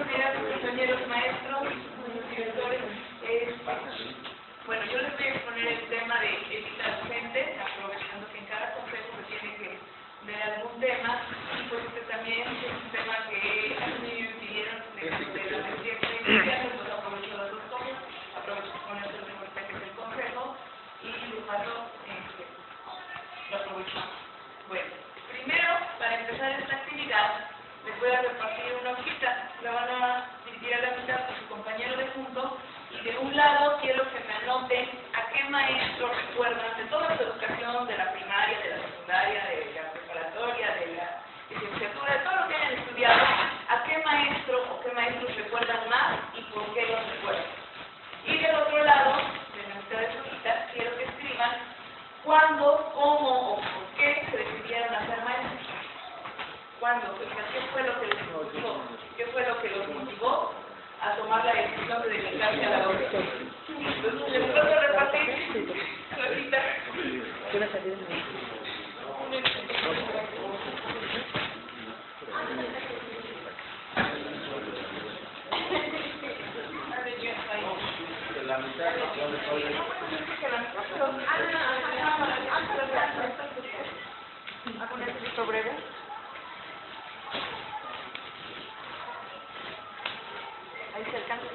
días, compañeros maestros, directores. Bueno, yo les voy a exponer el tema de ética docente, aprovechando que en cada consejo se tiene que ver algún tema, y pues este también es un tema que a mí me pidieron de la maestría inicial, pues aprovecho las dos cosas, aprovecho de poner el ahorita que es el consejo, y de paso lo aprovechamos. Bueno, primero, para empezar esta actividad, les voy a repartir una hojita, la van a dividir a la mitad con su compañero de junto, y de un lado quiero que me anoten a qué maestro recuerdan de toda su educación, de la primaria, de la secundaria, de la preparatoria, de la licenciatura, de todo lo que hayan estudiado, a qué maestro o qué maestros recuerdan más y por qué los recuerdan. Y del otro lado, de la mitad de su hojita, quiero que escriban cuándo, cómo o por qué se decidieron a ser maestros. ¿Cuándo? O sea, ¿qué fue lo que les gustó? ¿Qué fue lo que los motivó a tomar la decisión de dedicarse a la docencia? Entonces, les puedo repartir la cita. La mitad ¿Hago un escrito breve? Ahí se alcanza.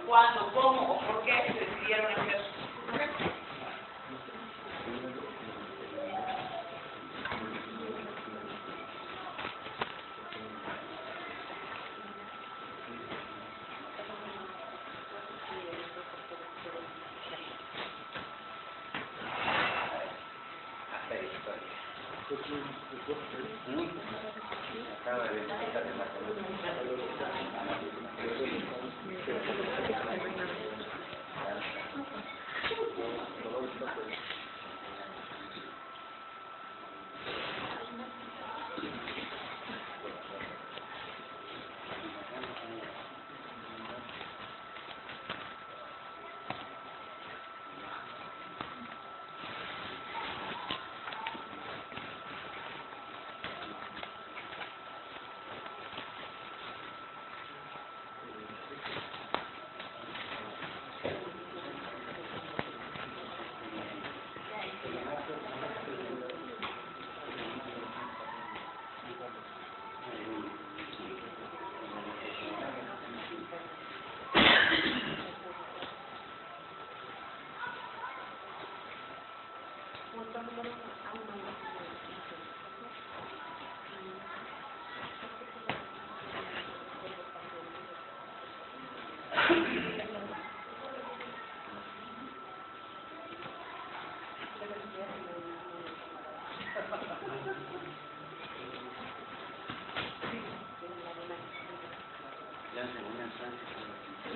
¿Cuándo, cómo o por qué se decidieron hacer?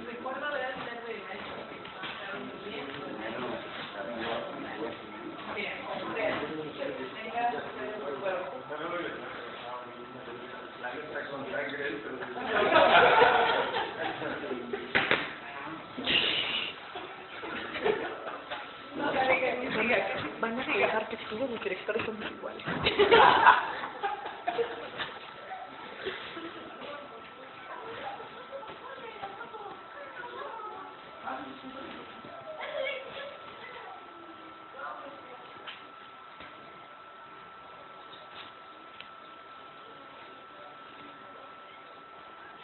Recuerdo haber sido de maestro que trabajaron muy bien. Bien, dejar que todos los directores son iguales.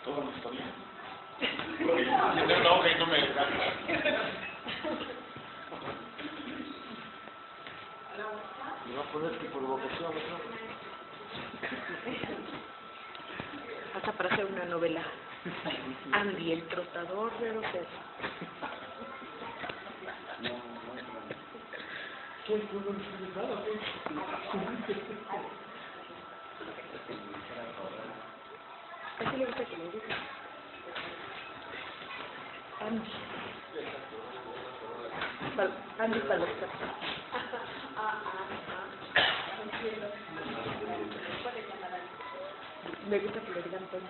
Todo no está bien. Tiene una hoja y no me alcanza. Me va a poner que por vocación, ¿no? Hasta para hacer una novela. Andy, el trotador de los cerros. Así le gusta que le diga. Andy. Andy para los cerros. Me gusta que le digan Toño.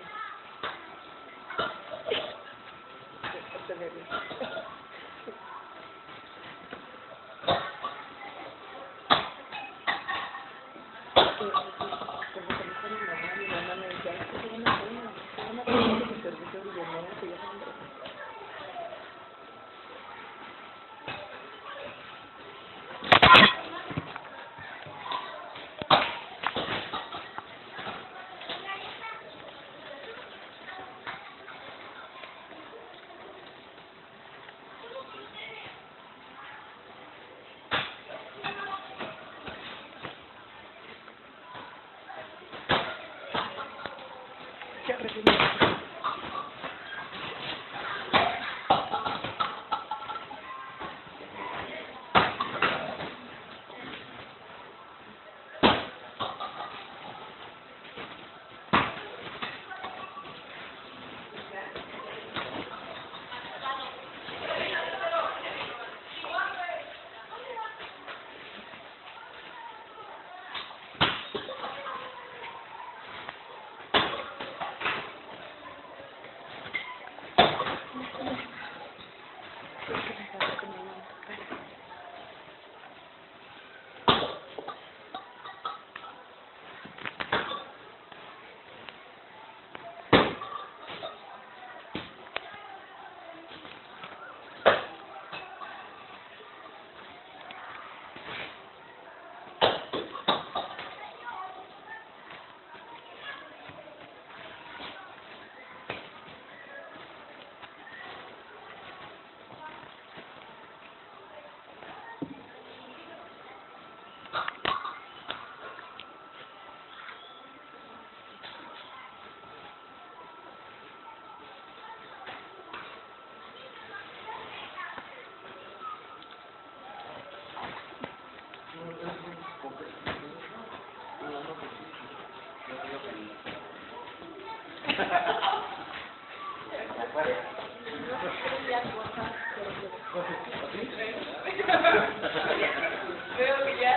Veo que ya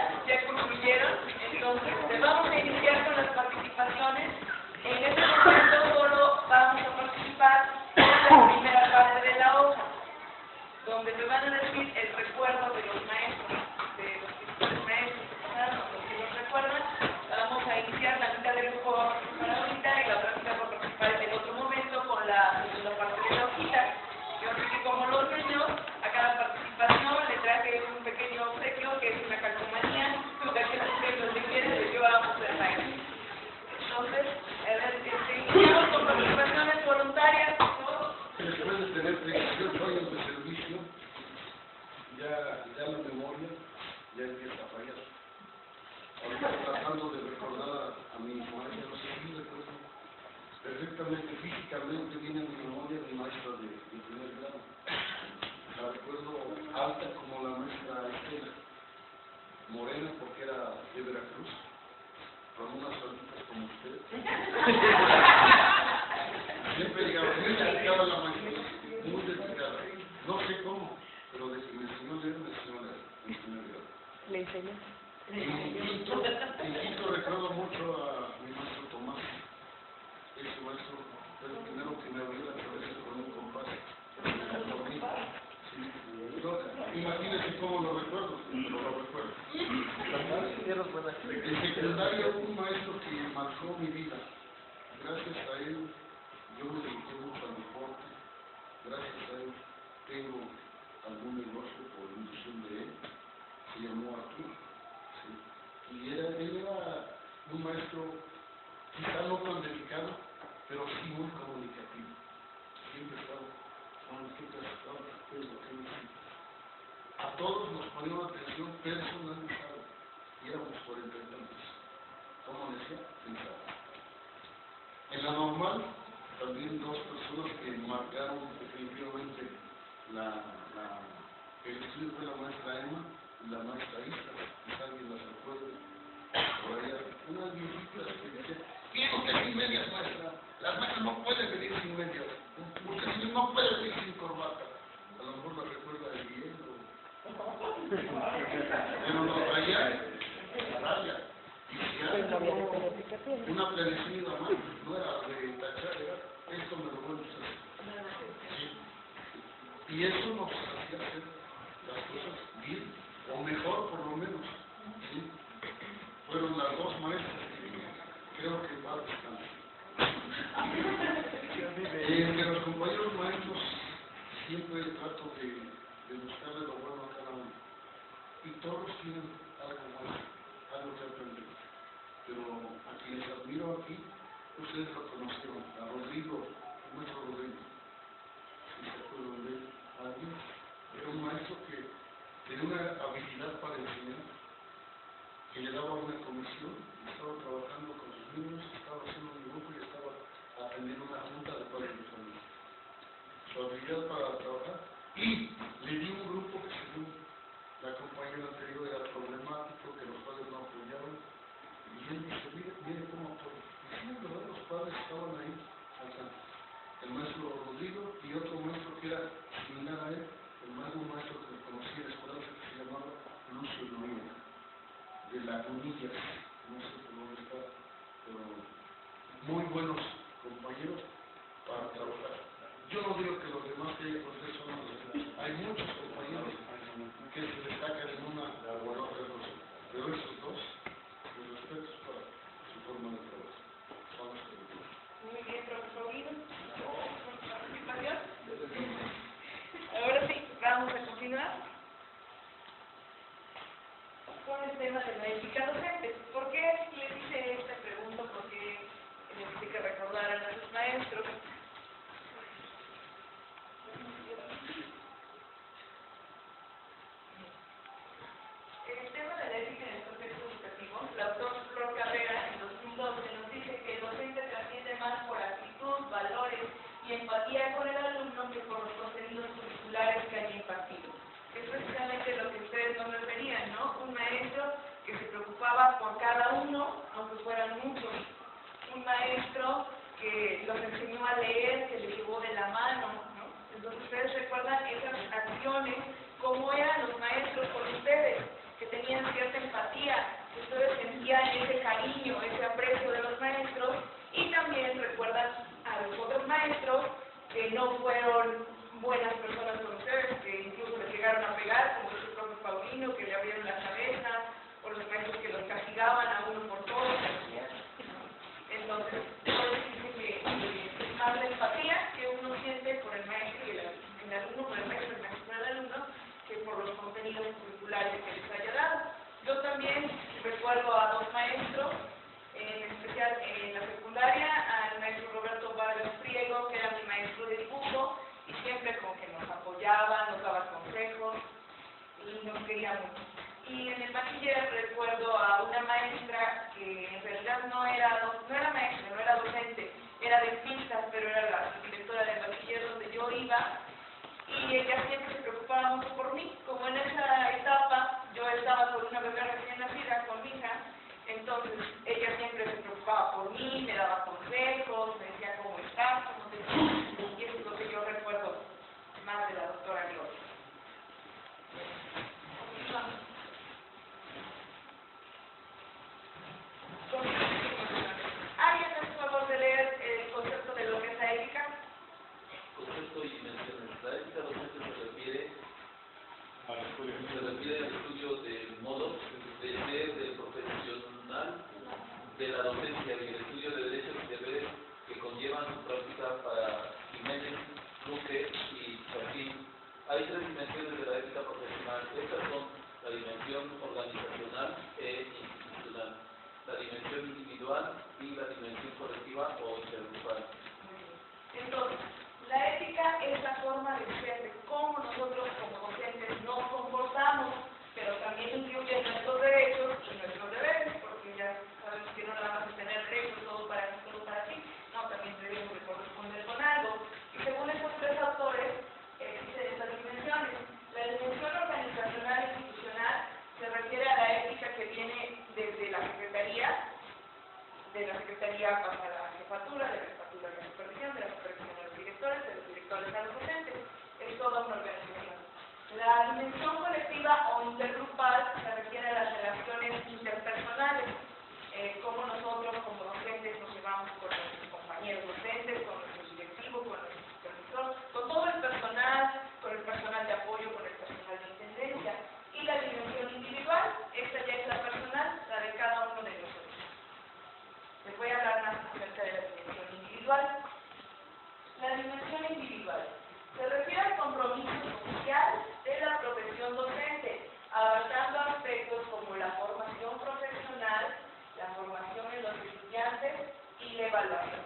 concluyeron, entonces vamos a iniciar con las participaciones. En este momento solo vamos a participar en la primera parte de la hoja, donde me van a decir el recuerdo de los maestros, de los principales maestros que pasaron, los que los recuerdan. Vamos a iniciar la mitad del grupo va a participar ahorita y la otra mitad va a participar en el otro momento con la parte de la hojita. Yo sé que como los niños, a cada participación le traje un pequeño obsequio que es una calcomanía, para que los que quieren les llevamos el maestro. Entonces, iniciamos con participaciones voluntarias. Después de tener 38 años de servicio, ya la memoria ya empieza a fallar. Ahorita tratando de recordar a mi maestra, no sé si recuerdo perfectamente, físicamente viene en mi memoria mi maestra de primer grado. La recuerdo alta como la maestra Estela, morena porque era de Veracruz, con unas solitas como usted. Siempre llegaba la maestra, muy dedicada. No sé cómo, pero desde que me enseñó a leer, me enseñó a leer en primer grado. ¿Le enseñó? En quinto recuerdo mucho a mi maestro Tomás. Ese maestro fue el primero que me abrió la cabeza con un compás. Sí. Imagínense cómo lo recuerdo, pero lo recuerdo. En secundaria hubo un maestro que marcó mi vida. Gracias a él, yo me dediqué mucho al deporte. Gracias a él, tengo algún negocio por inducción de él. Se llamó Arturo. ¿Sí? Y él era un maestro, quizá no tan delicado, pero sí muy comunicativo. Siempre estaba, ¿qué te has estado? ¿Qué es lo que necesitas? A todos nos ponía una atención personalizada y éramos 40 y tantos. ¿Cómo decía? Pensaba. En la normal, también dos personas que marcaron definitivamente el estudio fue la maestra Emma y la maestra Isla, quizá alguien las recuerde. Por allá, una viejita que dice, quiero que sin medias, maestra. Las maestras no pueden venir sin medias. Usted no puede venir sin corbata. A lo mejor la recuerda de bien pero nos traía a raya. Y si alguien una planecida más, no era de tachar, era esto me lo voy a usar. Sí. Y eso nos hacía hacer las cosas bien, o mejor por lo menos. ¿Sí? Fueron las dos maestras que creo que va a descansar. De los compañeros maestros siempre trato de buscarle lo bueno a cada uno. Y todos tienen algo bueno, algo que aprender. Pero a quienes admiro aquí, ustedes lo conocieron, a Rodrigo, nuestro Rodrigo. Si se acuerdan de él, alguien, era un maestro que tenía una habilidad para enseñar, que le daba una comisión, estaba trabajando con sus niños, estaba haciendo un dibujo y estaba atendiendo una junta de padres de familia. Su habilidad para trabajar, y le dio un grupo que según la compañera anterior era problemático, que los padres no apoyaban, y él dice, mire cómo apoya. Y sí, en verdad, los padres estaban ahí, acá. El maestro Rodrigo y otro maestro que era similar a él, un maestro que conocí en la escuela que se llamaba Lucio Noía, de Lagunillas, no sé por dónde está, pero muy buenos compañeros para trabajar. Yo no digo que los demás que hay por ser son malos, hay muchos compañeros que se destacan en una o en otra cosa, pero esos dos, mis respetos para su forma de trabajo. Son los que digo. Muy bien, profesor Guido. ¿Participación? Ahora sí, vamos a continuar con el tema de la ética docente. ¿Por qué les hice esta pregunta? Porque necesité que recordaran a sus maestros. El tema de la ética en el contexto educativo, la autora Roca Carrera en 2012 nos dice que el docente trasciende más por actitud, valores y empatía con el alumno que por los contenidos curriculares que haya impartido. Es precisamente lo que ustedes nos referían, ¿no? Un maestro que se preocupaba por cada uno, aunque fueran muchos. Un maestro que los enseñó a leer, que les llevó de la mano, ¿no? Entonces ustedes recuerdan esas acciones, cómo eran los maestros con ustedes, que tenían cierta empatía, que ustedes sentían ese cariño, ese aprecio de los maestros, y también recuerdan a los otros maestros que no fueron buenas personas con ustedes, que incluso les llegaron a pegar, como el propio Paulino, que le abrieron la cabeza, o los maestros que los castigaban a uno por todo. Entonces, es más la empatía que uno siente por el maestro y el alumno, por el maestro por el alumno, que por los contenidos curriculares que les haya dado. Yo también recuerdo a dos maestros, en especial en la secundaria, al maestro Roberto Vargas Priego, que era mi maestro de dibujo, y siempre como que nos apoyaba, nos daba consejos, y nos quería mucho. Y en el bachiller recuerdo a una maestra que en realidad no era maestra, no era docente, era dentista, pero era la directora del bachiller donde yo iba, y ella siempre se preocupaba mucho por mí. Como en esa etapa yo estaba con una bebé recién nacida, con mi hija, entonces ella siempre se preocupaba por mí, me daba consejos, me decía cómo estás, cómo te sientes, y eso es lo que yo recuerdo más de la doctora Gloria. ¿Alguien me hace favor de leer el concepto de lo que es la ética? Concepto y menciones. La ética docente se refiere a dimensión organizacional e institucional, la dimensión individual y la dimensión colectiva o intergrupal. Entonces, la ética es la forma de ser, de cómo nosotros como docentes nos comportamos, pero también incluye nuestros derechos y nuestros deberes, porque ya sabemos que no nada más es tener derechos, todo para mí, todo para ti, no, también debemos de corresponder con algo. Y según estos tres autores, existen estas dimensiones. La dimensión organizacional e institucional se refiere a la ética que viene desde la Secretaría, de la Secretaría pasa a la jefatura, de la jefatura a la supervisión, de la supervisión a los directores, de los directores a los docentes. Es toda una organización. La dimensión colectiva o intergrupal se refiere a las relaciones interpersonales, cómo nosotros como docentes nos llevamos con nuestros compañeros docentes, con nuestros directivos, con nuestro supervisor, con todo el personal, con el personal de apoyo, con el personal de intendencia. Y la dimensión individual, esta ya es la personal, la de cada uno de nosotros. Les voy a hablar más acerca de la dimensión individual. La dimensión individual se refiere al compromiso social de la profesión docente, abarcando aspectos como la formación profesional, la formación en los estudiantes y la evaluación.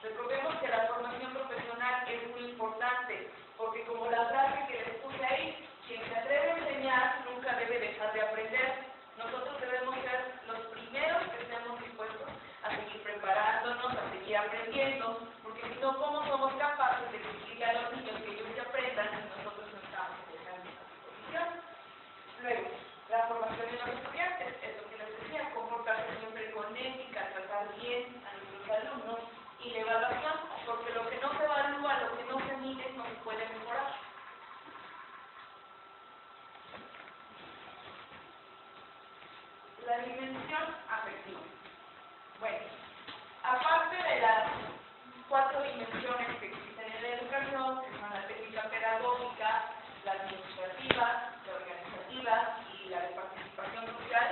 Recordemos que la formación profesional es muy importante, porque como la frase que les puse ahí, quien se atreve a enseñar nunca debe dejar de aprender. Nosotros debemos ser los primeros que estemos dispuestos a seguir preparándonos, a seguir aprendiendo, porque si no, ¿cómo somos capaces de exigirle a los niños que ellos se aprendan si nosotros no estamos en esa disposición? Luego, la formación de los estudiantes, es lo que les decía, comportarse siempre con ética, tratar bien a nuestros alumnos, y la evaluación, porque lo que no se evalúa, lo que no se mide, no se puede mejorar. La dimensión afectiva. Bueno, aparte de las 4 dimensiones que existen en la educación, que son la técnica pedagógica, la administrativa, la organizativa y la de participación social,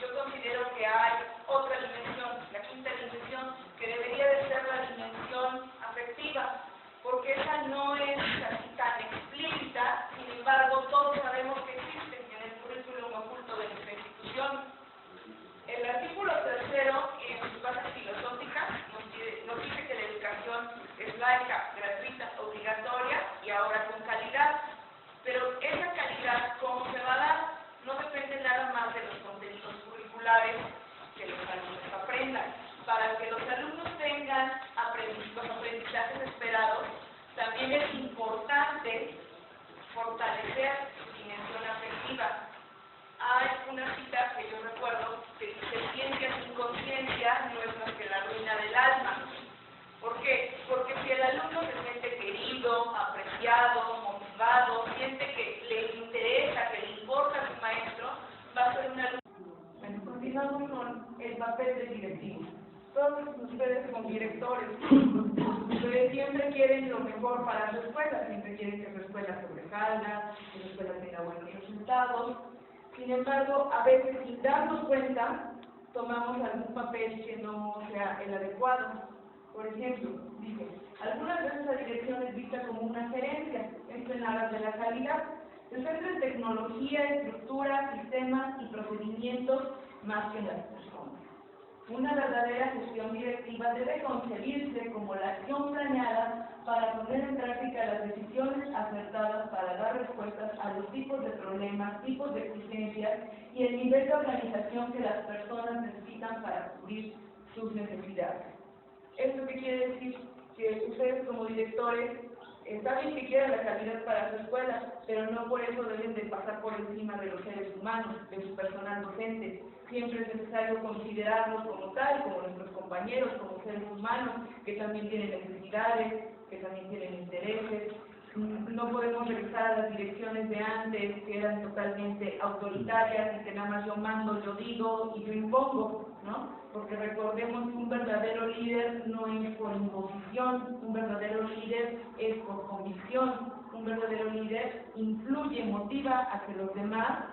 yo considero que hay otra dimensión, la quinta dimensión, que debería de ser la dimensión afectiva, porque esa no es así tan explícita, sin embargo todos sabemos que existe en el currículum oculto de nuestra institución. El artículo 3, en sus bases filosóficas, nos dice que la educación es laica, gratuita, obligatoria y ahora con calidad. Pero esa calidad, ¿cómo se va a dar? No depende nada más de los contenidos curriculares que los alumnos aprendan. Para que los alumnos tengan los aprendizajes esperados, también es importante fortalecer su dimensión afectiva. Hay una cita que yo recuerdo que dice: ciencia sin conciencia no es más que la ruina del alma. ¿Por qué? Porque si el alumno se siente querido, apreciado, motivado, siente que le interesa, que le importa a su maestro, va a ser un alumno. Bueno, continuamos con el papel del directivo. Todos ustedes como directores, ustedes siempre quieren lo mejor para su escuela, siempre quieren que su escuela sobresalga, que su escuela tenga buenos resultados. Sin embargo, a veces sin darnos cuenta, tomamos algún papel que no sea el adecuado. Por ejemplo, dice, algunas veces la dirección es vista como una gerencia, esto en aras de la calidad. Se centra en tecnología, estructura, sistemas y procedimientos más que en las personas. Una verdadera gestión directiva debe concebirse como la acción planeada para poner en práctica las decisiones acertadas para dar respuestas a los tipos de problemas, tipos de exigencias y el nivel de organización que las personas necesitan para cubrir sus necesidades. ¿Esto qué quiere decir? Que ustedes como directores saben que quieren la calidad para su escuela, pero no por eso deben de pasar por encima de los seres humanos, de su personal docente. Siempre es necesario considerarlos como tal, como nuestros compañeros, como seres humanos, que también tienen necesidades, que también tienen intereses. No podemos regresar a las direcciones de antes, que eran totalmente autoritarias, y que nada más yo mando, yo digo y yo impongo, ¿no? Porque recordemos que un verdadero líder no es por imposición, un verdadero líder es por convicción, un verdadero líder influye, motiva a que los demás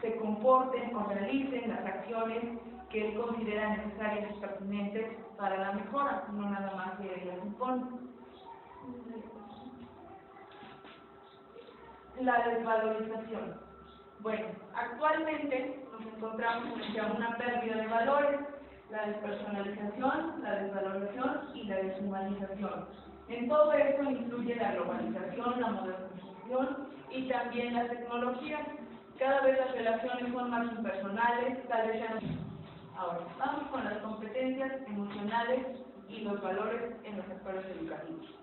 se comporten o realicen las acciones que él considera necesarias y pertinentes para la mejora, no nada más que él las impone. La desvalorización. Bueno, actualmente nos encontramos frente a una pérdida de valores, la despersonalización, la desvalorización y la deshumanización. En todo esto incluye la globalización, la modernización y también la tecnología. Cada vez las relaciones son más impersonales, tal vez ya no. Ahora, vamos con las competencias emocionales y los valores en los sectores educativos.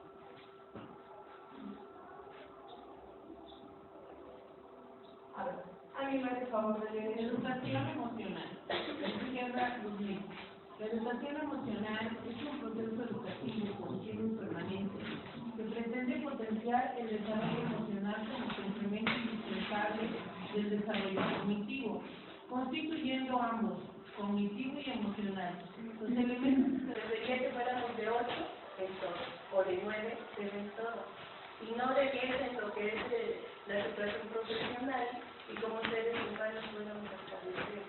A ver, ¿alguien me hace favor de leer? Educación emocional. Izquierda Luz. La educación emocional es un proceso educativo continuo y permanente que pretende potenciar el desarrollo emocional como complemento indispensable del desarrollo cognitivo, constituyendo ambos, cognitivo y emocional. Los elementos que Debería que fuéramos de 8 en todo, o de 9 en todo, y no de 10 en lo que es la situación profesional y como seres humanos podemos establecer.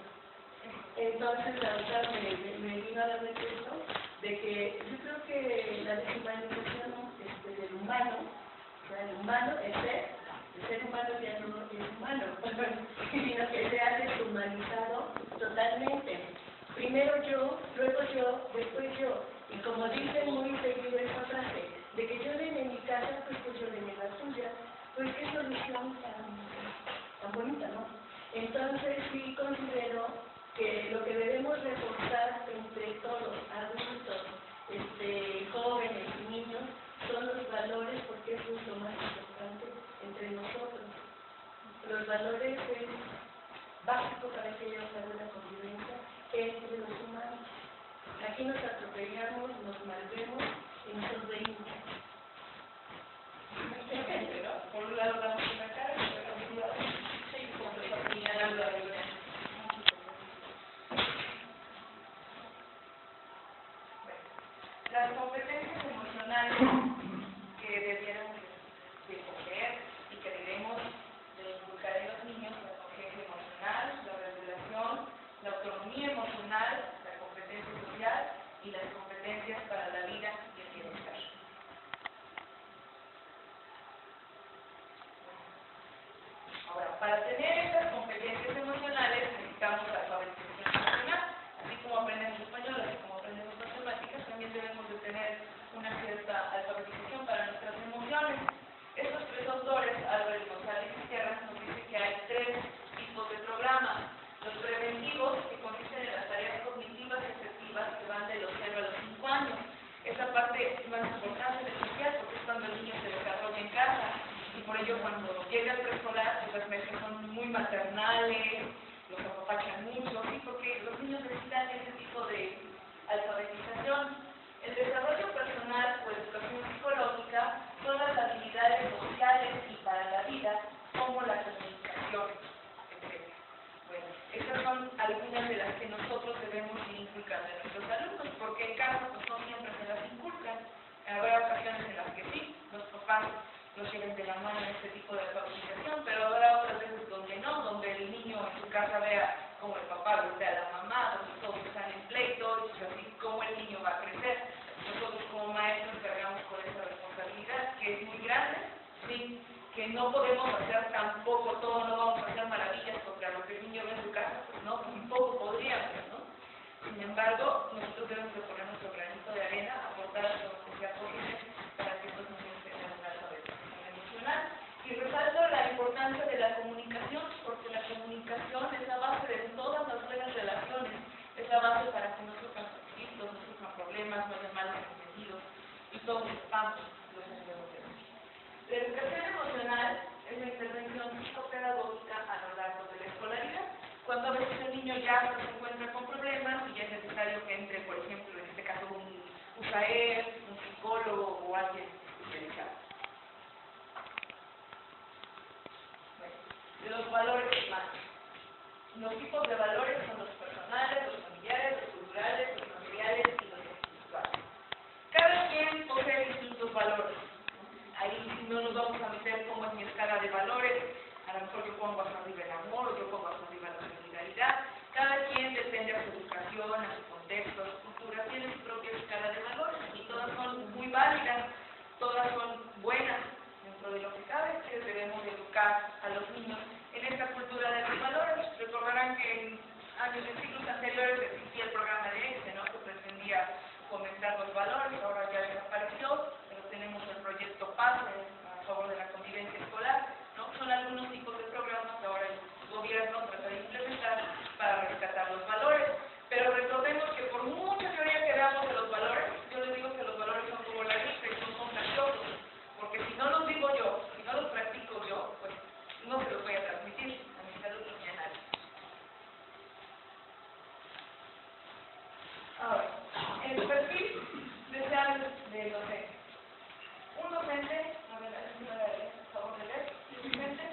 Entonces la doctora me vino a la mente esto, de que yo creo que la deshumanización del humano, o sea, el humano, el ser humano ya no es humano, sino que se ha deshumanizado totalmente. Primero yo, luego yo, después yo. Y como dicen muy seguido esa frase, de que yo de mi casa, pues yo de la suya, pues qué solución tan bonita, ¿no? Entonces sí considero que lo que debemos reforzar entre todos, adultos, jóvenes y niños, son los valores, porque eso es lo más importante entre nosotros. Los valores es básico para que haya una buena convivencia entre los humanos. Aquí nos atropellamos, nos malvemos y nos reímos. Por un lado damos una cara y por otro lado señalando la vida. Las competencias emocionales que debiéramos de coger y que debemos de inculcar en los niños, la conciencia emocional, la regulación, la autonomía emocional, la competencia social y las competencias para la vida y el bienestar. Ahora, para tener estas competencias emocionales necesitamos la alfabetización emocional. Así como aprendemos español, así como aprendemos matemáticas, también debemos de tener una cierta alfabetización para nuestras emociones. Estos tres autores, Álvarez, González y Sierra, nos dicen que hay tres tipos de programas. Los preventivos, que consisten en las tareas cognitivas y afectivas que van de los 0 a los 5 años. Esa parte es más importante de social porque es cuando el niño se desarrolla en casa. Y por ello cuando llega al preescolar, pues las maestras son muy maternales, los apapachan mucho, ¿sí? Porque los niños necesitan ese tipo de alfabetización. El desarrollo personal o educación psicológica son las habilidades sociales y para la vida, como la comunicación, etc. Bueno, esas son algunas de las que nosotros debemos inculcar a nuestros alumnos, porque en casa pues no siempre se las inculcan. Habrá ocasiones en las que sí, los papás los lleven de la mano en este tipo de alfabetización, pero habrá otras veces donde no, donde el niño en su casa vea como el papá golpea a la mamá, donde todos están en pleito, y así como el niño va a crecer. Nosotros como maestros cargamos con esa responsabilidad, que es muy grande, sí, que no podemos hacer tampoco todo, no vamos a hacer maravillas contra lo que el niño ve en su casa, pues no, tampoco podríamos, ¿no? Sin embargo, nosotros debemos de poner nuestro granito de arena, aportar a lo que sea posible para que estos niños tengan una alfabetización emocional. Y resalto la importancia de la comunicación, porque la comunicación es la base de todas las buenas relaciones, es la base para que no surjan conflictos, no surjan problemas, no haya malos entendidos y todos sepamos los entendidos. La educación emocional es la intervención psicopedagógica a lo largo de la escolaridad, cuando a veces el niño ya se encuentra con problemas y ya es necesario que entre, por ejemplo, en este caso un USAER, un psicólogo o alguien especializado. Bueno, de los valores humanos. Los tipos de valores son los personales, los familiares, los culturales, los materiales y los espirituales. Cada quien posee distintos valores. Ahí no nos vamos a meter como en mi escala de valores, a lo mejor yo pongo hasta arriba el amor, o yo pongo hasta arriba la solidaridad. Cada quien depende de su educación, a su contexto, a su cultura, tiene su propia escala de valores y todas son muy válidas, todas son buenas dentro de lo que cabe, que debemos educar a los niños en esta cultura de años, en ciclos anteriores existía el programa de EXE, ¿no? Que pretendía fomentar los valores, ahora ya desapareció, pero tenemos el proyecto PAS a favor de la convivencia escolar, ¿no? Son algunos tipos de programas que ahora el gobierno trata de implementar para rescatar los valores. Pero recordemos que por mucha teoría que veamos de los valores, yo les digo que los valores son como la gripe y son contagiosos, porque si no los digo yo, si no los practico yo, pues no se los voy a transmitir a mis alumnos ni a nadie. Ahora, el perfil deseable del docente. Un docente, a ver, por favor de leer, un docente.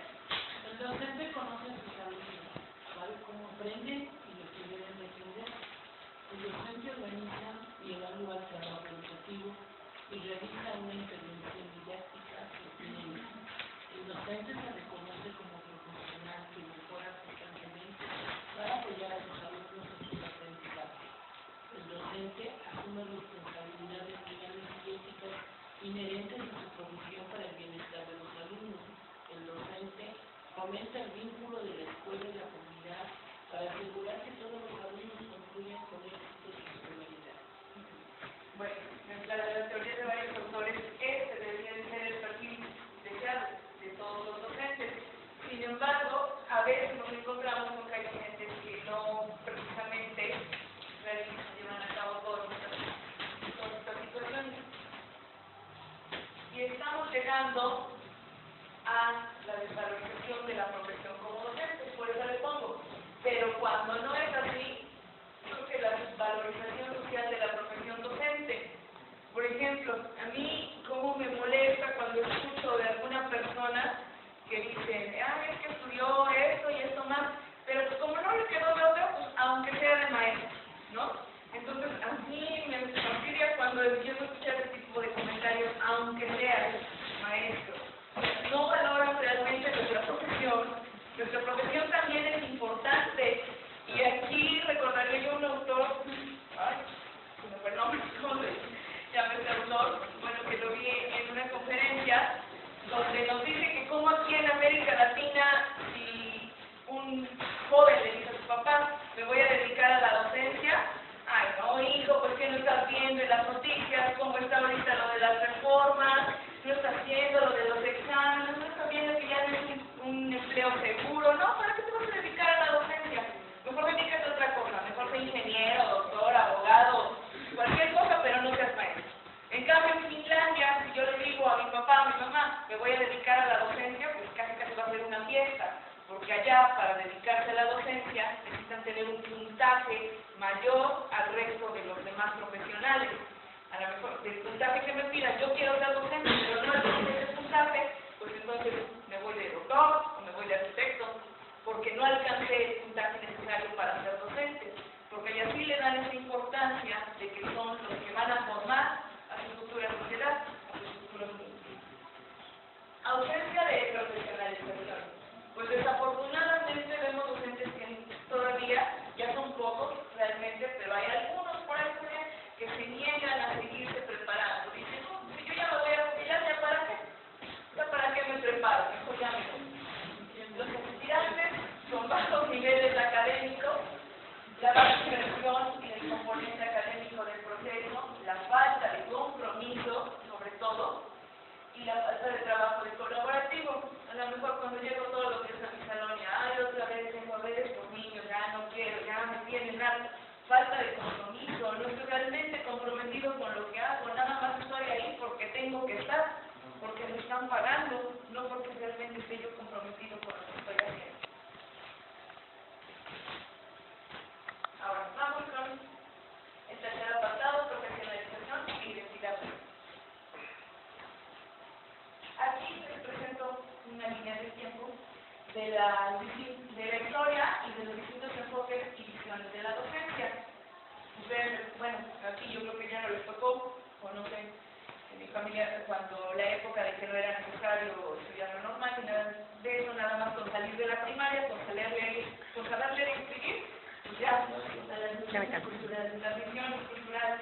El docente conoce a sus alumnos, sabe cómo aprenden y lo que deben defender. El docente organiza y evalúa el trabajo educativo y realiza una intervención didáctica pertinente. El docente se reconoce como profesional que mejora constantemente para apoyar a sus alumnos en sus aprendizajes. El docente asume responsabilidades legales y éticas inherentes a su profesión para el bienestar de los alumnos. El docente fomenta el vínculo de la escuela y la comunidad para asegurar que todos los alumnos concluyan con éxito su escolaridad. Bueno, en la teoría de varios autores, este debería de ser el perfil deseado de todos los docentes. Sin embargo, a veces nos encontramos con que hay docentes que no precisamente llevan a cabo todas estas situaciones. Y estamos llegando a la desvalorización de la profesión como docente, por eso le pongo. Pero cuando no es así, creo que la desvalorización social de la profesión docente. Por ejemplo, a mí, cómo me molesta cuando escucho de alguna persona que dice, es que estudió esto y esto más, pero pues como no le quedó de otra, pues aunque sea de maestro, ¿no? Entonces, a mí me fastidia cuando empiezo a escuchar este tipo de comentarios, aunque sea maestro. No valoran realmente nuestra profesión. Nuestra profesión también es importante. Y aquí recordaré yo un autor, se me fue el nombre, ¿cómo se llama este autor? Bueno, que lo vi en una conferencia donde nos dice que como aquí en América Latina, si un joven le dice a su papá, me voy a dedicar a la docencia, ay no hijo, pues que no estás viendo en las noticias cómo está ahorita lo de las reformas, no estás viendo lo de los exámenes, no estás viendo que ya no es un empleo seguro, no, ¿para qué te vas a dedicar a la docencia? Mejor dedícate a otra cosa, mejor sé ingeniero, doctor, abogado, cualquier cosa, pero no seas maestro. En cambio, en Finlandia, si yo le digo a mi papá, a mi mamá, me voy a dedicar a la docencia, pues casi va a ser una fiesta, porque allá, para dedicarse a la docencia, necesitan tener un puntaje mayor al resto de los demás profesionales. A lo mejor, del puntaje que me pidan, yo quiero ser docente, pero no alcancé ese puntaje, pues entonces me voy de doctor o me voy de arquitecto, porque no alcancé el puntaje necesario para ser docente, porque allá sí le dan esa importancia de que son los que van a formar a su futura sociedad, a sus futuros niños. Ausencia de profesionalización. Pues desafortunadamente vemos docentes que todavía, ya son pocos realmente, pero hay algunos por ahí que se niegan a seguirse preparando. Dicen, no, si yo ya lo veo, ya para qué, ya para qué me preparo, mejor ya me voy. Los estudiantes con bajos niveles académicos, la baja inversión en el componente académico del proceso, la falta de compromiso, sobre todo, y la falta de trabajo de colaborativo. A lo mejor cuando llego todos los días a mi salón, ay, otra vez tengo a ver estos niños, ya no quiero, ya me tienen algo. Falta de compromiso, no estoy realmente comprometido con lo que hago, nada más estoy ahí porque tengo que estar, porque me están pagando, no porque realmente esté yo comprometido con lo que estoy haciendo. Ahora, vamos con el tercer apartado, profesionalización e identidad. Aquí les presento una línea de tiempo de la historia y de los distintos enfoques y visiones de la docencia. Ustedes, bueno, aquí yo creo que ya no les tocó, conocen en mi familia cuando la época de que no era necesario estudiar lo normal, y nada de eso, nada más con salir de la primaria, con saber leer y escribir, pues ya, a las culturales, las misiones culturales.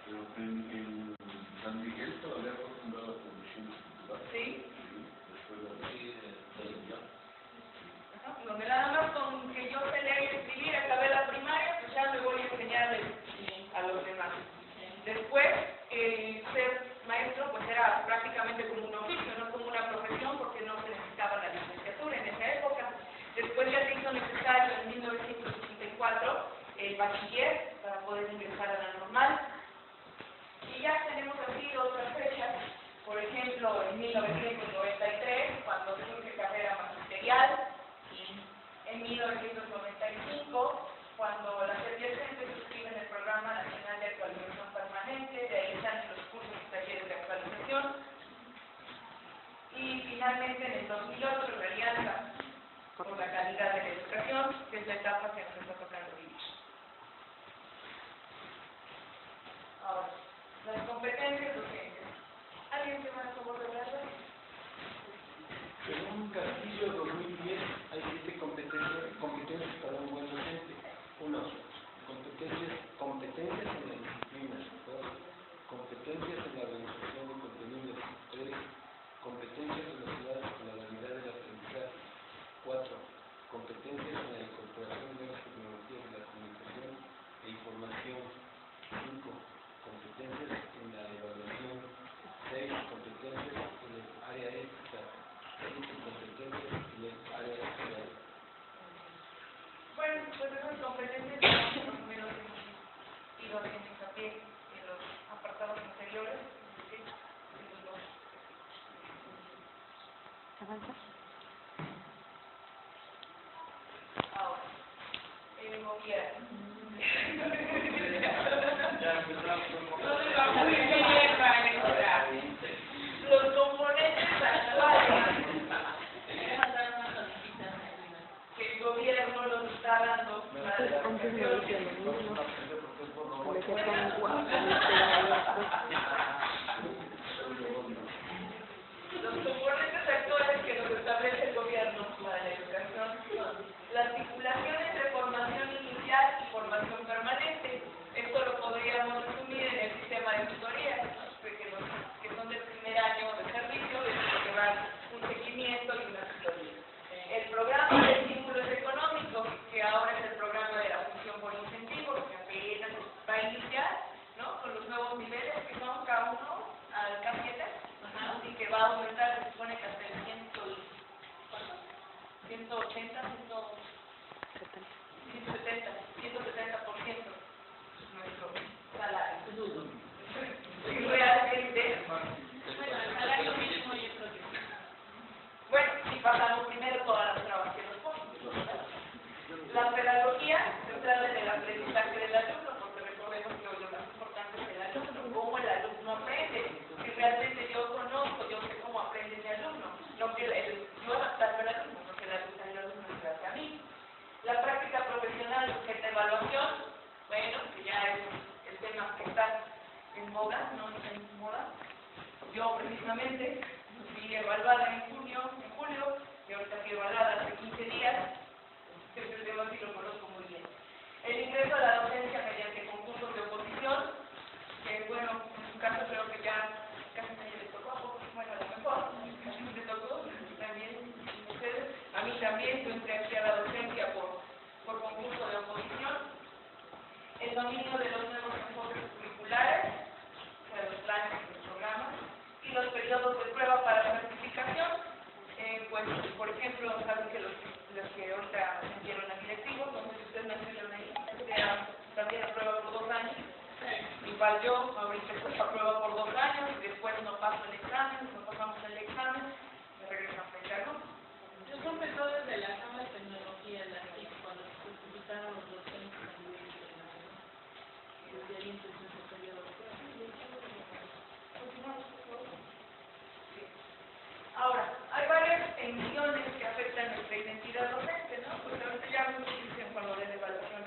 Pero en San Miguel todavía acostumbrado a condiciones culturales. Sí. Después de la religión. Donde nada más con que yo sé leer y escribir, acabé bachiller para poder ingresar a la normal. Y ya tenemos así otras fechas, por ejemplo, en 1993, cuando surge carrera magisterial, y en 1995, cuando las adyacentes suscriben el Programa Nacional de Actualización Permanente, de ahí están los cursos y talleres de actualización, y finalmente en el 2008 la alianza por la calidad de la educación, que es la etapa que nos está tocando vivir. Ahora, las competencias docentes. ¿Alguien se va a favor de hablar? Según Castillo 2010, hay 7 competencias para un buen docente. 1. Competencias en la disciplina. 2. Competencias en la organización de contenidos. 3. Competencias relacionadas con la validad del aprendizaje. 4. Competencias en la incorporación de las tecnologías de la comunicación e información. 5. Competencias en la evaluación. 6. Competencias en el área ética. 7. Competencias en el área social. Bueno, pues esas competencias más o menos hemos ido haciendo hincapié en los apartados anteriores. ¿Sí? Esos dos. ¿Avanza? Ahora, el gobierno. Los componentes actuales que el gobierno los está dando para la Antes no educación. decía lo mismo. Me decía tan guapo. Los componentes actuales que nos establece el gobierno para la educación son la articulación entre formación inicial y formación permanente. Esto lo podríamos resumir en el sistema de tutorías, que son del primer año de servicio, de que va un seguimiento y una tutoría. El programa de estímulos económicos, que ahora es el programa de la función por incentivos, que apenas va a iniciar, ¿no? Con los nuevos niveles que son cada uno al K7, ¿no? Y que va a aumentar, se supone que hasta el 180, 170% nuestro salario. Y realmente, bueno, el salario mínimo yo creo que sí. Bueno, si pasamos primero todas las trabas que nos ponen, ¿verdad? La pedagogía centrada en el aprendizaje del alumno, porque recordemos que hoy lo más importante es el alumno, cómo el alumno aprende. Si realmente yo conozco, yo sé cómo aprende mi alumno, no que yo adaptarme al alumno, no que el alumno se adapte a mí. La práctica profesional sujeta a evaluación, bueno, que ya es el tema que está en moda, no está en moda. Yo precisamente fui evaluada en julio, y ahorita fui evaluada hace 15 días, que el tema sí lo conozco muy bien. El ingreso a la docencia mediante concursos de oposición, que bueno, en su caso creo que ya casi nadie le tocó, bueno, a lo mejor, casi me tocó, también ustedes, a mí también, yo entré aquí a la docencia por concurso de oposición. El dominio de los nuevos enfoques curriculares, o sea, los planes y los programas, y los periodos de prueba para la certificación. Pues, por ejemplo, saben que los que ahorita ascendieron a directivos, no sé si ustedes nacieron ahí, también aprueba por 2 años. Igual yo, ahorita pues aprueba por 2 años, y después no paso el examen, no pasamos el examen, me regresan a fecha, ¿no? Eso empezó desde la Cámara de Tecnología, la TIC, cuando se certificaron los docentes a nivel internacional. Desde ahí empezó ese periodo de prueba. Ahora, hay varias emisiones que afectan nuestra identidad docente, ¿no? Porque ahorita ya muchos dicen cuando ven evaluación,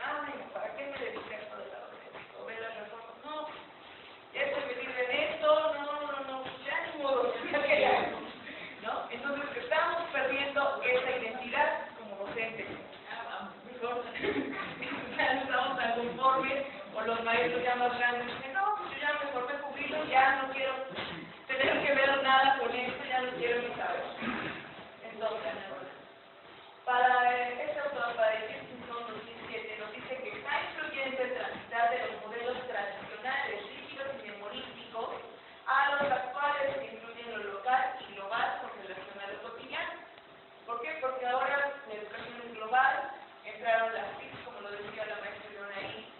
¿para qué me dediqué a esto de la docencia? O ver las reformas, no, ya estoy metida en esto, no, ya ni modo, ya que ya, ¿no? Entonces estamos perdiendo esa identidad como docentes. Ya no estamos tan conformes, o los maestros ya más grandes dicen, no, pues yo ya me formé jubilo, ya no quiero tener que ver nada con esto, ya no quiero ni saber. Entonces, para este autor, para el 2007, nos dice que está influyente transitar de los modelos tradicionales, rígidos y memorísticos a los actuales que incluyen lo local y global con relación a lo cotidiano. ¿Por qué? Porque ahora la educación es global, entraron las TIC, como lo decía la maestra Leona ahí,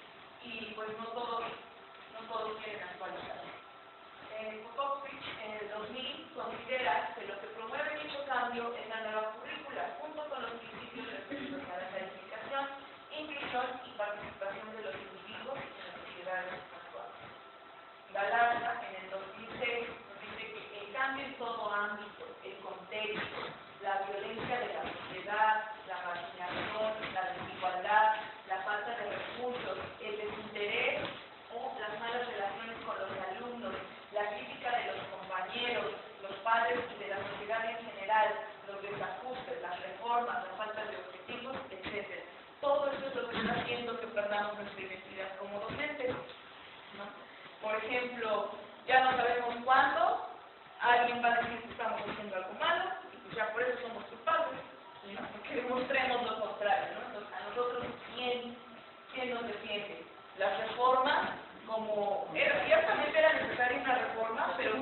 perdamos nuestra identidad como docentes, ¿no? Por ejemplo, ya no sabemos cuándo alguien va a decir que estamos haciendo algo malo, y pues ya por eso somos culpables, ¿no? Porque demostremos lo contrario, ¿no? Entonces, a nosotros, ¿quién nos defiende? Las reformas, ciertamente era necesaria una reforma, pero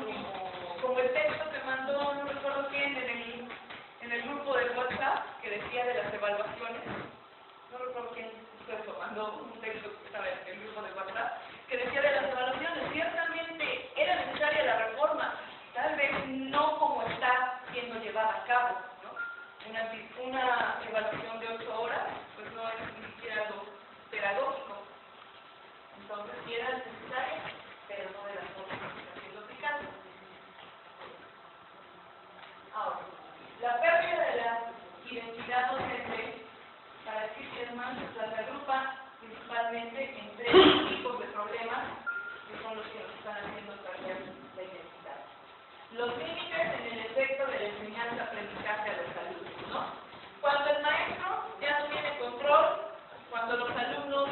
como el texto que mandó, no recuerdo quién, en el grupo de WhatsApp, que decía de las evaluaciones, no recuerdo quién mandó un texto que estaba en el grupo de WhatsApp, que decía de las evaluaciones, ciertamente era necesaria la reforma, tal vez no como está siendo llevada a cabo, ¿no? Una evaluación de 8 horas, pues no es ni siquiera algo pedagógico. Entonces, sí era necesaria, pero no de la forma que está siendo aplicada. Ahora, la pérdida de la identidad docente, para decir que es más, se agrupa principalmente en 3 tipos de problemas que son los que nos están haciendo perder la identidad. Los límites en el efecto de la enseñanza-aprendizaje a los alumnos, ¿no? Cuando el maestro ya no tiene control, cuando los alumnos,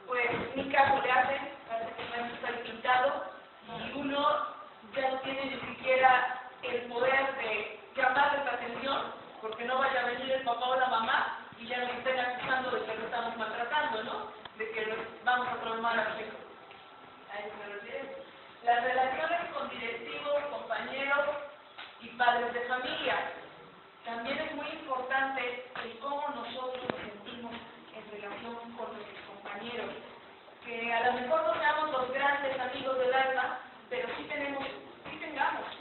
pues, ni caso le hacen, parece que el maestro está limitado, y uno ya no tiene ni siquiera el poder de llamarles la atención, porque no vaya a venir el papá o la mamá, y ya nos estén acusando de que lo estamos maltratando, ¿no? De que lo vamos a traumar al chico. A eso me refiero. Las relaciones con directivos, compañeros y padres de familia. También es muy importante el cómo nosotros nos sentimos en relación con nuestros compañeros. Que a lo mejor no seamos los grandes amigos del alma, pero sí tengamos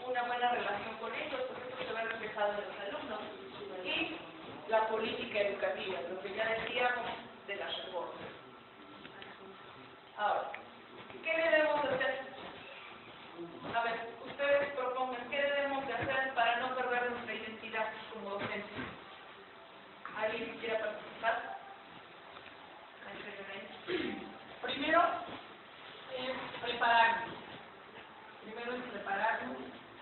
una buena relación con ellos, porque eso se ve reflejado en los alumnos. Y la política educativa, lo que ya decíamos de las reformas. Ahora, ¿qué debemos hacer? A ver, ustedes propongan, ¿qué debemos de hacer para no perder nuestra identidad como docentes? ¿Alguien quiere participar? Primero es prepararnos.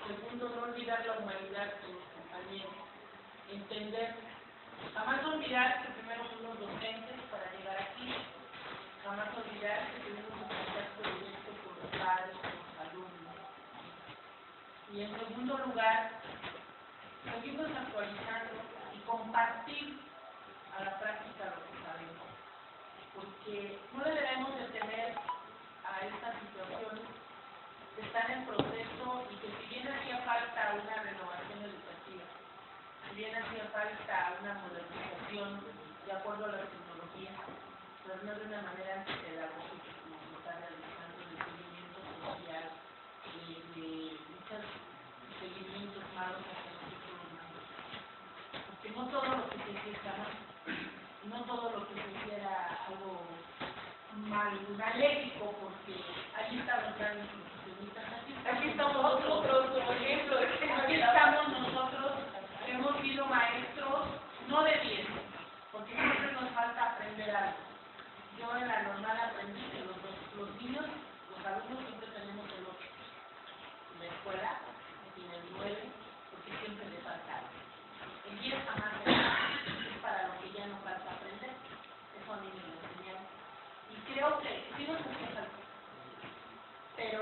Segundo, no olvidar la humanidad de los compañeros. Entender, jamás olvidar que primero somos docentes para llegar aquí. Jamás olvidar que tenemos un contacto directo con los padres, con los alumnos. Y en segundo lugar, seguimos actualizando y compartir a la práctica lo que sabemos. Porque no debemos de temer a estas situaciones que están en proceso y que si bien hacía falta una renovación educativa, si bien hacía falta una modernización de acuerdo a las tecnologías, pero no de una manera antipedagógica como se está realizando de seguimiento social, de muchos seguimientos malos hacia los títulos malos. Porque no todo lo que se hiciera no todo lo que se hiciera algo maléfico, porque ahí están los grandes profesionistas. Aquí estamos nosotros, por ejemplo, aquí estamos nosotros, que hemos sido maestros, no de 10, porque siempre nos falta aprender algo. Yo en la normal aprendí que los niños, los alumnos siempre tenemos el 8. En la escuela tienen el 9, porque siempre les falta algo. El 10 jamás es para lo que ya no falta aprender. Eso a mí me lo enseñaron. Y creo que sí nos hace falta. Pero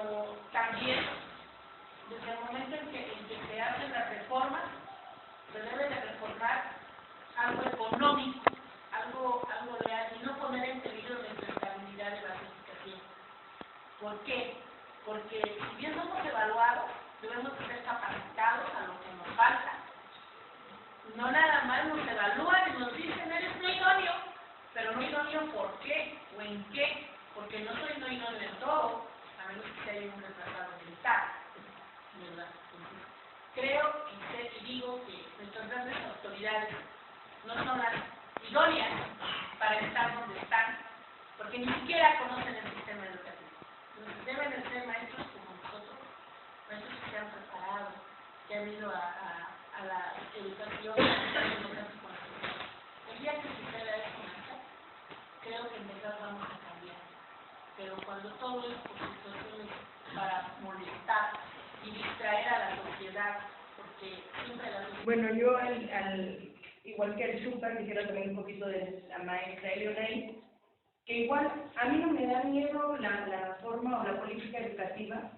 también, desde el momento en que se hacen las reformas, se debe de reformar algo económico, algo real, y no poner en peligro nuestra estabilidad de la educación. ¿Por qué? Porque si bien somos evaluados, debemos ser capacitados a lo que nos falta. No nada más nos evalúan y nos dicen, eres no idóneo, pero no idóneo ¿por qué? ¿O en qué? Porque no soy no idóneo en todo, a menos que haya un retrasado mental, ¿verdad? Entonces, creo y digo que nuestras grandes autoridades no son las idóneas para estar donde están, porque ni siquiera conocen el sistema educativo. Entonces, deben de ser maestros como nosotros, maestros que se han preparado, que han ido a la educación, el día que suceda esto, creo que en verdad vamos a cambiar. Pero cuando todo es por situaciones para molestar y distraer a la sociedad, porque siempre la sociedad... Bueno, yo igual que el súper, quisiera también un poquito de la maestra Eleonay, que igual a mí no me da miedo la forma o la política educativa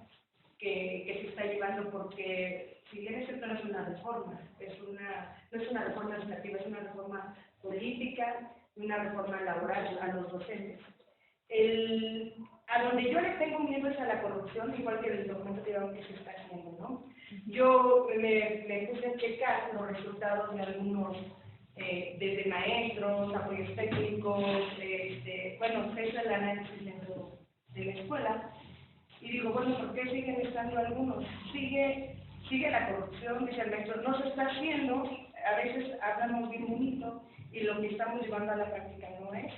que se está llevando, porque si bien es cierto no es una reforma, no es una reforma educativa, es una reforma política, una reforma laboral a los docentes. A donde yo le tengo miedo es a la corrupción, igual que el documento que se está haciendo, ¿no? Yo me puse a checar los resultados de algunos, desde maestros, apoyos técnicos, bueno, es el análisis dentro de la escuela, y digo, bueno, ¿por qué siguen estando algunos? Sigue la corrupción, dice el maestro, no se está haciendo, a veces hablamos bien bonito, y lo que estamos llevando a la práctica no es.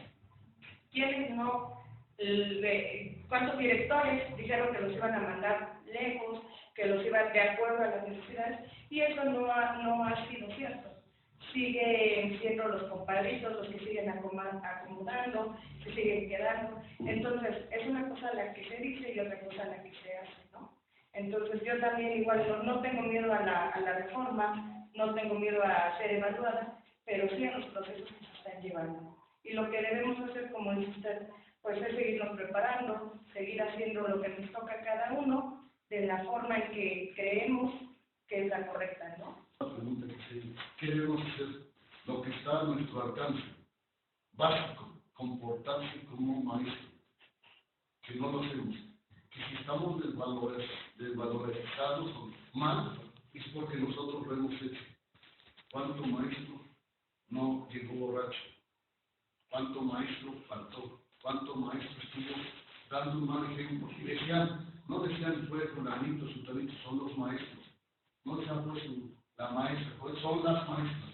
¿Quiénes no? ¿Cuántos directores dijeron que los iban a mandar lejos, que los iban de acuerdo a las necesidades? Y eso no ha sido cierto. Siguen siendo los compadritos los que siguen acomodando, se siguen quedando. Entonces, es una cosa la que se dice y otra cosa la que se hace, ¿no? Entonces, yo también igual no tengo miedo a la reforma, no tengo miedo a ser evaluada, pero sí a los procesos que se están llevando. Y lo que debemos hacer, como dice usted, pues es seguirnos preparando, seguir haciendo lo que nos toca a cada uno de la forma en que creemos que es la correcta, ¿no? La pregunta que se hizo, ¿qué debemos hacer? Lo que está a nuestro alcance, básico, comportarse como un maestro, que no lo hacemos, que si estamos desvalorizados o mal, es porque nosotros lo hemos hecho. ¿Cuánto maestro no llegó borracho? ¿Cuánto maestro faltó? ¿Cuánto maestro estuvo dando un mal ejemplo? Y no decían fue fulanito, sutanito, son los maestros. No se han puesto la maestra, pues son las maestras.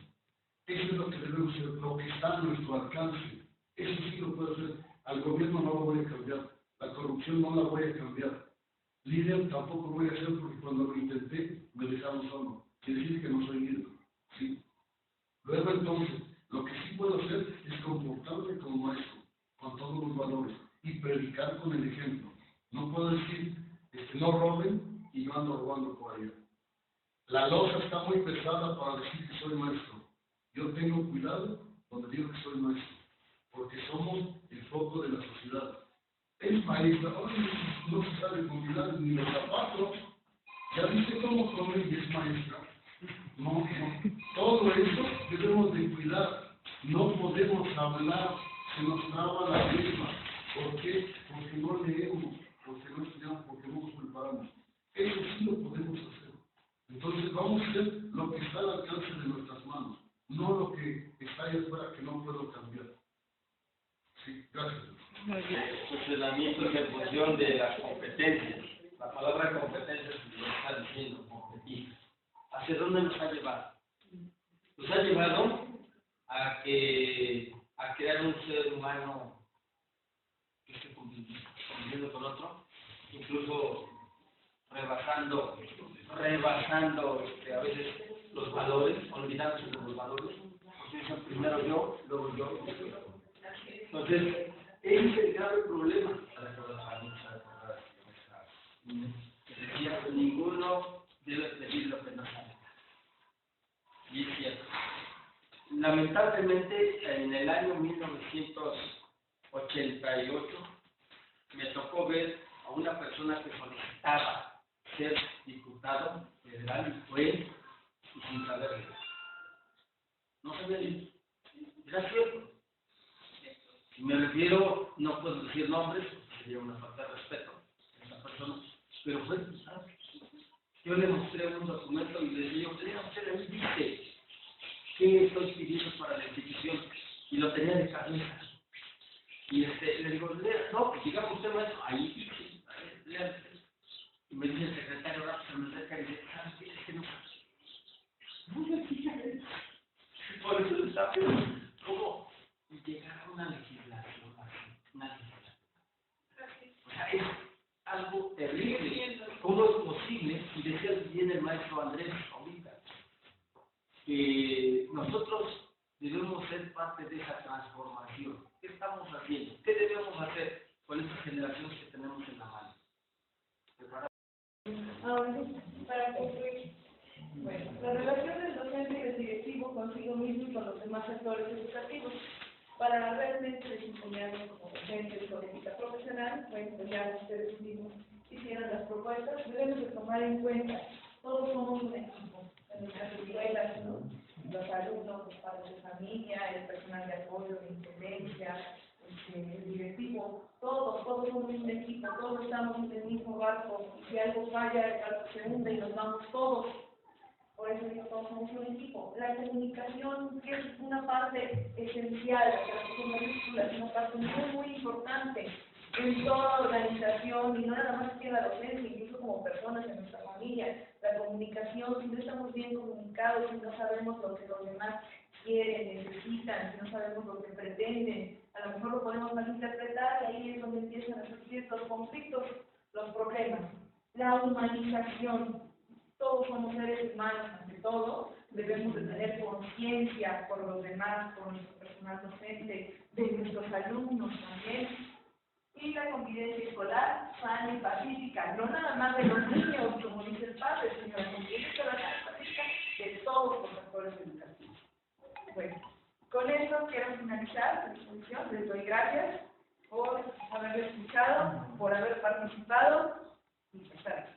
Eso es lo que debemos hacer, lo que está a nuestro alcance. Eso sí lo puedo hacer. Al gobierno no lo voy a cambiar. La corrupción no la voy a cambiar. Líder tampoco voy a hacer porque cuando lo intenté me dejaron solo. Quiere decir que no soy líder. ¿Sí? Luego entonces, lo que sí puedo hacer es comportarme como maestro, con todos los valores, y predicar con el ejemplo. No puedo decir, no roben, y yo ando robando por allá. La losa está muy pesada para decir que soy maestro. Yo tengo cuidado donde digo que soy maestro, porque somos el foco de la sociedad. Es maestra, no se sabe cuidar ni los zapatos. Ya viste cómo come y es maestra. No. Todo eso debemos de cuidar. No podemos hablar, se nos traba la lengua. ¿Por qué? Porque no leemos, porque no estudiamos, porque no nos preparamos. Eso sí lo podemos hacer. Entonces vamos a hacer lo que está al alcance de nuestras manos, no lo que está ahí afuera que no puedo cambiar. Sí, gracias. Funcionamiento y ejecución de las competencias. La palabra competencia lo está diciendo, competir. ¿Hacia dónde nos ha llevado? Nos ha llevado a crear un ser humano que esté conviviendo con otro, incluso rebasando a veces los valores, olvidándose de los valores, porque dicen primero yo, luego yo, y luego yo. Entonces, ese es el grave problema. Decía, ninguno debe pedir lo que no sabe. Y es cierto. Lamentablemente, en el año 1988, me tocó ver a una persona que solicitaba ser diputado federal y fue y sin saberlo. No sabía ni. Era cierto. Si me refiero, no puedo decir nombres, porque sería una falta de respeto a esa persona, pero fue diputado. Yo le mostré un documento y le dije, usted ahí dice qué estoy pidiendo para la institución, y lo tenía de cabeza. Y le digo, lea, no, pues digamos usted maestro, ahí dice, lea. Y me dice el secretario, se me acerca y dice, ¿sabes qué? Es que no sabes. No me dice. Por eso está peor. ¿Cómo llegar a una legislación así? Una legislación. O sea, es algo terrible. ¿Cómo es posible? Y decía bien el maestro Andrés ahorita, que nosotros debemos ser parte de esa transformación. ¿Qué estamos haciendo? ¿Qué debemos hacer con estas generaciones que tenemos en la mano? Para concluir, bueno, la relación del docente y del directivo consigo mismo y con los demás sectores educativos para realmente independientemente de sus señales como docentes o ética profesional, bueno, pues ya ustedes mismos hicieron las propuestas, debemos de tomar en cuenta, todos somos un equipo, en nuestras escuelas, ¿no? Los alumnos, los padres de familia, el personal de apoyo, de intendencia, el directivo, todos somos un equipo, todos estamos en el mismo barco, y si algo falla, el barco se hunde y nos vamos todos. Por eso digo, todos somos un equipo. La comunicación, que es una parte esencial, con mayúsculas, una parte muy importante en toda organización, y no nada más que en la docencia, incluso como personas en nuestra familia. La comunicación, si no estamos bien comunicados, si no sabemos lo que los demás quieren, necesitan, si no sabemos lo que pretenden, a lo mejor lo podemos malinterpretar, y ahí es donde empiezan a surgir los conflictos, los problemas. La humanización. Todos somos seres humanos, ante todo, debemos de tener conciencia por los demás, por nuestro personal docente, de nuestros alumnos también. Y la convivencia escolar sana y pacífica, no nada más de los niños, como dice el padre, sino la convivencia escolar sana y pacífica de todos los actores educativos. Bueno, con eso quiero finalizar la exposición. Les doy gracias por haberme escuchado, por haber participado y estar aquí.